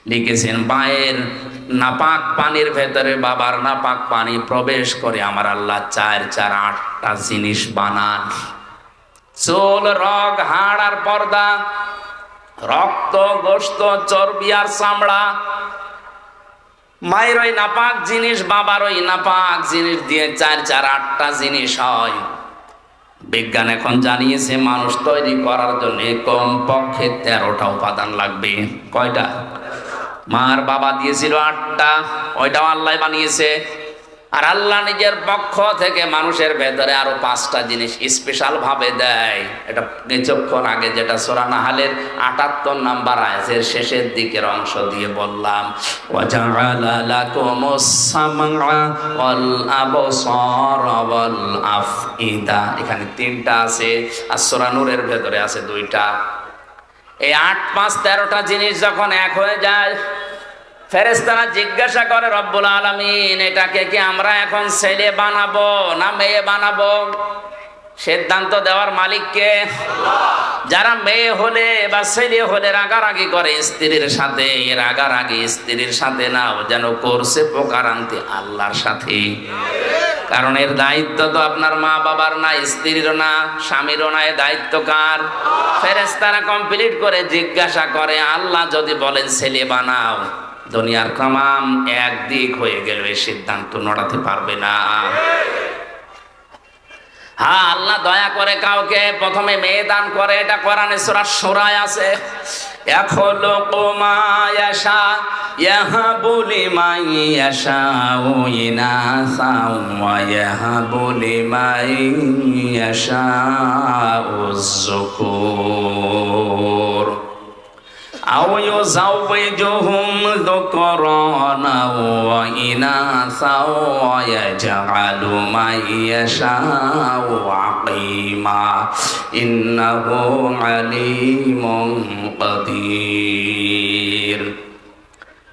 লিখেছেন মায়ের নাপাক পানির ভেতরে বাবার নাপাক পানি প্রবেশ করে আমার আল্লাহ 8টা জিনিস বানান। চুল, রগ, হাড় আর পর্দা, রক্ত, গোশত, চর্বি আর চামড়া। মায়ের ওই নাপাক জিনিস বাবার ওই নাপাক জিনিস দিয়ে 8টা জিনিস হয়। বিজ্ঞান এখন জানিয়েছে মানুষ তৈরি করার জন্য কমপক্ষে 13টা উপাদান লাগবে। কয়টা? মার বাবা দিয়েছিল 8টা, ওইটাও আল্লাহ বানিয়েছে। আর আল্লাহ নিজের পক্ষ থেকে মানুষের ভেতরে আরো 5টা জিনিস স্পেশাল ভাবে দেয়। এটা কিছুক্ষণ আগে যেটা সূরা নাহলের 78 নম্বর আয়াতের শেষের দিকের অংশ দিয়ে বললাম, ওয়াজআলা লাকুমুস সামআ ওয়াল আবসারা ওয়াল আফইদা। এখানে 3টা আছে, আর সূরা নূরের ভেতরে আছে 2টা। এই 8, 5, 13টা জিনিস যখন এক হয়ে যায়, ফেরেশতারা জিজ্ঞাসা করে রব্বুল আলামিন, এটাকে কি আমরা এখন ছেলে বানাবো না মেয়ে বানাবো? সিদ্ধান্ত দেওয়ার মালিক কে? যারা মেয়ে হলে বা ছেলে হলে রাগারাগি করে স্ত্রীর সাথে, রাগারাগি স্ত্রীর সাথে না, ও যেন করছে প্রকারান্তি আল্লাহর সাথে। কারণ এর দায়িত্ব তো আপনার মা বাবার না, স্ত্রীর না, স্বামীরও না, এর দায়িত্ব কার? ফেরেশতারা কমপ্লিট করে জিজ্ঞাসা করে, আল্লাহ যদি বলেন ছেলে বানাও, দুনিয়ার তামাম একদিক হয়ে গেল, এই সিদ্ধান্ত নড়াতে পারবে না। হ্যাঁ, আল্লাহ দয়া করে কাউকে প্রথমে মেয়ে দান করে, এটা কোরআনে সূরা শূরায় আছে। ইয়াখলুকু মা ইয়াশা ইয়াহাবু লিমান ইয়াশাউ ইনাসা ওয়া ইয়াহাবু লিমান ইয়াশাউ যুকুর আও ইউযাওয়িজুহুম যুকরানা ওয়া ইনাসা ওয়া ইয়াজআলু মা ইয়াশাউ আকিমা ইন্নাহু আলীমুন কাদির।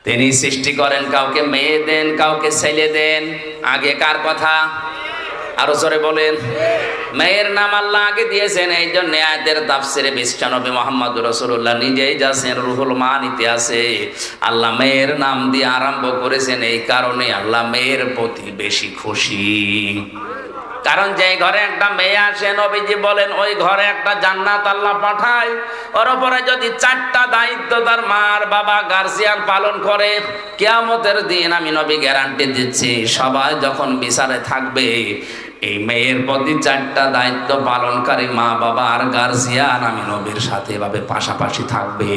তিনি সৃষ্টি করেন, কাউকে মেয়ে দেন, কাউকে ছেলে দেন। আগে কার কথা? আরো জোরে বলেন। মেয়ের নাম আল্লাহ আগে দিয়েছেন। এই জন্য আয়াতের তাফসিরে বিশ্বনবী মুহাম্মদুর রাসূলুল্লাহ নিজেই যাচ্ছেন, রুহুল মানিতে আছে, আল্লাহ মেয়ের নাম দিয়ে আরম্ভ করেছেন। এই কারণে আল্লাহ মেয়ের প্রতি বেশি খুশি। কারণ যে ঘরে একটা মেয়ে আসে, নবীজি বলেন ওই ঘরে একটা জান্নাত আল্লাহ পাঠায়। ওর উপরে যদি 4টা দায়িত্ব তার মার বাবা গার্জিয়ান পালন করে, কিয়ামতের দিন আমি নবী গ্যারান্টি দিচ্ছি, সবাই যখন বিচারে থাকবে, এই মেয়ের প্রতি 4টা দায়িত্ব পালনকারী মা বাবা আর গার্জিয়ান আমি নবীর সাথে এভাবে পাশাপাশি থাকবে।